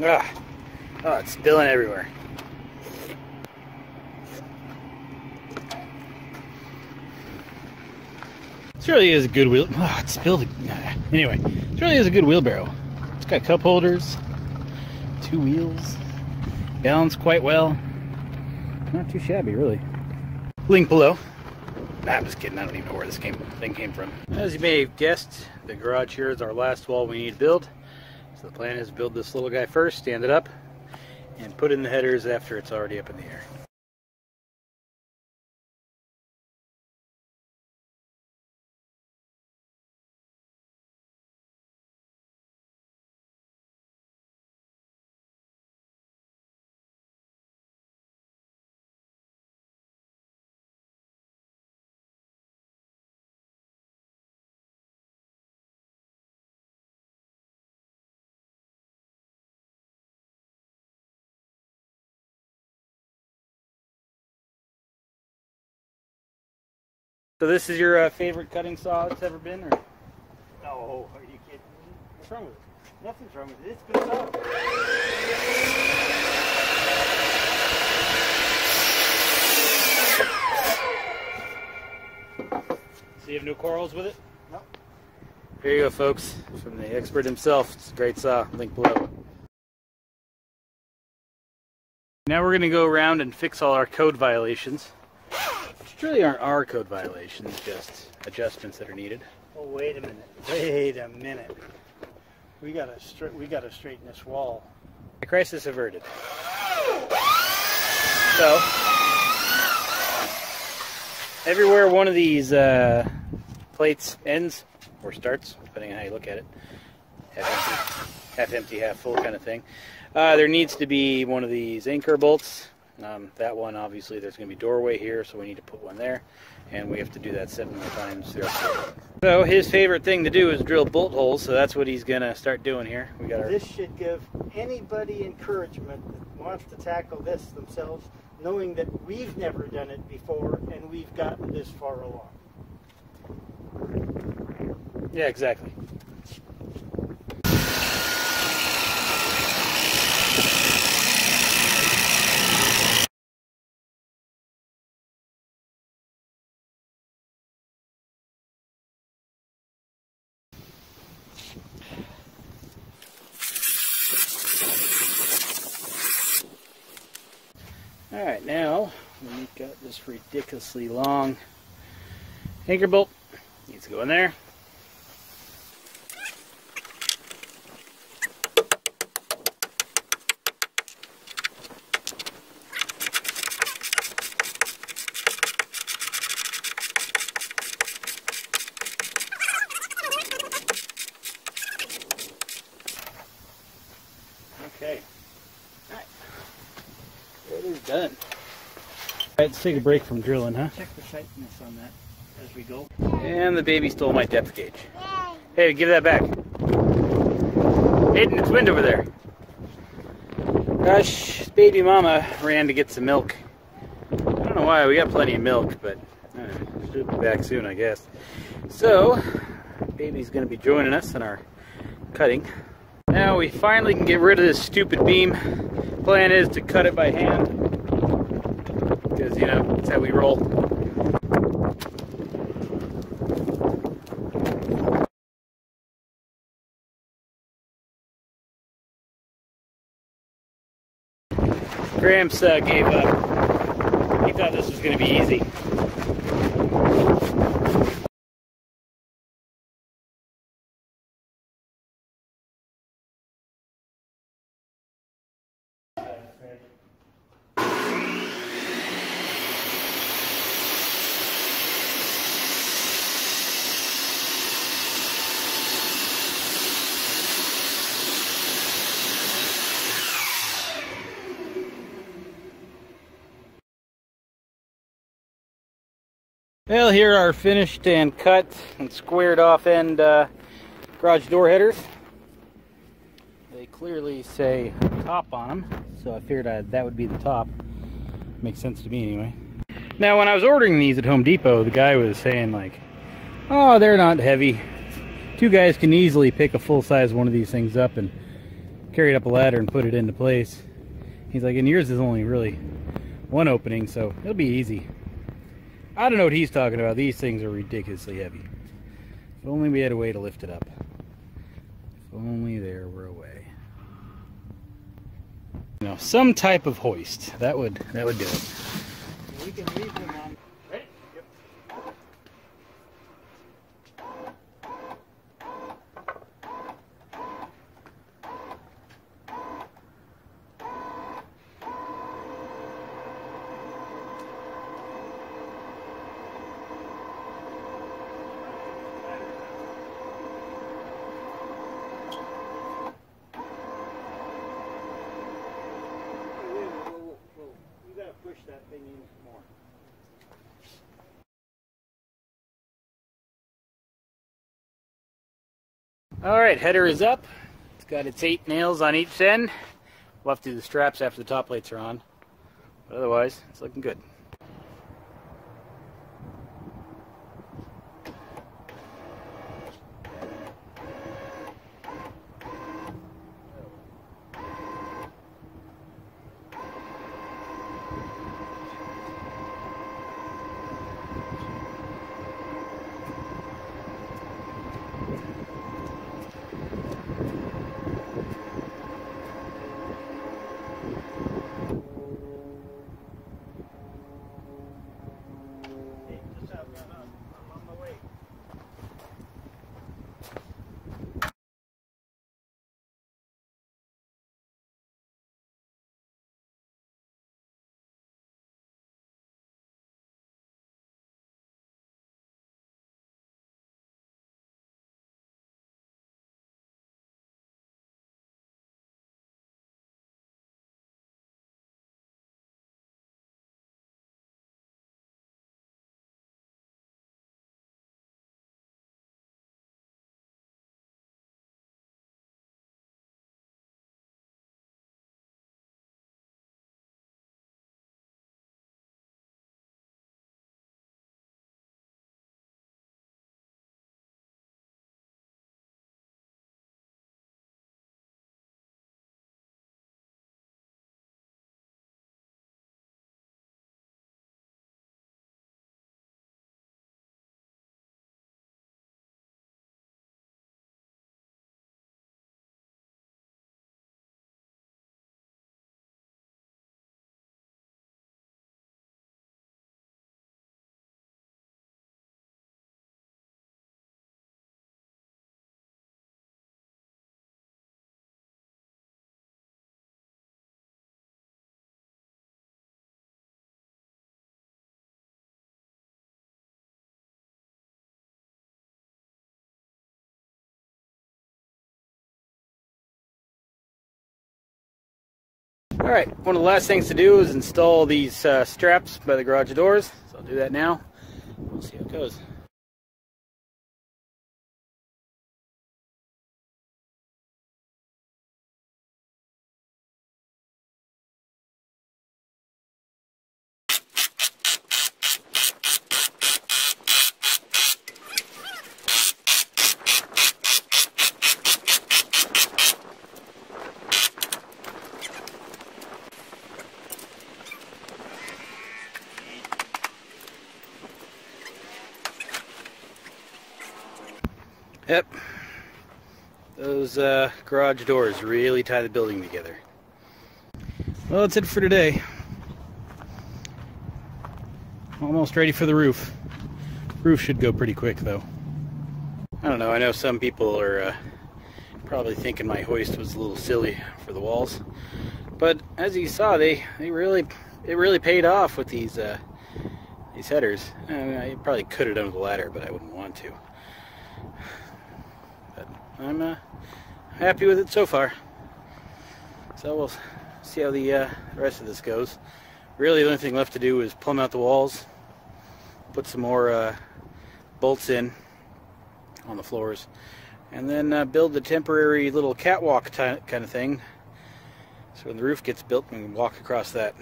Ah, oh, it's spilling everywhere. This really is a good wheel. Oh, it spilled. Anyway, this really is a good wheelbarrow. It's got cup holders, 2 wheels, balanced quite well. Not too shabby, really. Link below. Nah, I'm just kidding. I don't even know where this thing came from. As you may have guessed, the garage here is our last wall we need to build. So the plan is to build this little guy first, stand it up, and put in the headers after it's already up in the air. So this is your favorite cutting saw it's ever been, or? No, are you kidding me? What's wrong with it? Nothing's wrong with it. It's good saw. So you have no quarrels with it? No. Here you go, folks, from the expert himself. It's a great saw. Link below. Now we're going to go around and fix all our code violations. Which really aren't our code violations, just adjustments that are needed. Oh, wait a minute. Wait a minute. We gotta straighten this wall. The crisis averted. So, everywhere one of these plates ends, or starts, depending on how you look at it, half empty, half full kind of thing, there needs to be one of these anchor bolts. That one, obviously, there's going to be a doorway here, so we need to put one there, and we have to do that 7 more times throughout the day. So his favorite thing to do is drill bolt holes, so that's what he's going to start doing here. We got our... This should give anybody encouragement that wants to tackle this themselves, knowing that we've never done it before, and we've gotten this far along. Yeah, exactly. Alright, now we've got this ridiculously long anchor bolt. Needs to go in there. Okay. Alright. It is done. Alright, let's take a break from drilling, huh? Check the tightness on that as we go. And the baby stole my depth gauge. Hey, give that back. Hayden, it's wind over there. Gosh, baby mama ran to get some milk. I don't know why, we got plenty of milk, but she'll be back soon, I guess. So, baby's gonna be joining us in our cutting. Now we finally can get rid of this stupid beam. Plan is to cut it by hand, because, you know, that's how we roll. Gramps gave up. He thought this was going to be easy. Well, here are finished and cut and squared off end garage door headers. They clearly say top on them, so I figured that would be the top. Makes sense to me anyway. Now, when I was ordering these at Home Depot, the guy was saying like, oh, they're not heavy. 2 guys can easily pick a full-size one of these things up and carried up a ladder and put it into place. He's like, and yours is only really one opening, so it'll be easy. I don't know what he's talking about. These things are ridiculously heavy. If only we had a way to lift it up. If only there were a way. You know, some type of hoist. That would do it. We can leave them on. Ready? Yep. You gotta push that thing in more. Alright, header is up. It's got its 8 nails on each end. We'll have to do the straps after the top plates are on. But otherwise, it's looking good. I'm on my way. Alright, one of the last things to do is install these straps by the garage doors. So I'll do that now. We'll see how it goes. Yep, those garage doors really tie the building together. Well, that's it for today. Almost ready for the roof. Roof should go pretty quick though. I don't know, I know some people are probably thinking my hoist was a little silly for the walls, but as you saw, it really paid off with these headers. I probably could have done with a ladder, but I wouldn't want to. But I'm happy with it so far. So we'll see how the rest of this goes. Really, the only thing left to do is plumb out the walls, put some more bolts in on the floors, and then build the temporary little catwalk kind of thing. So when the roof gets built, we can walk across that.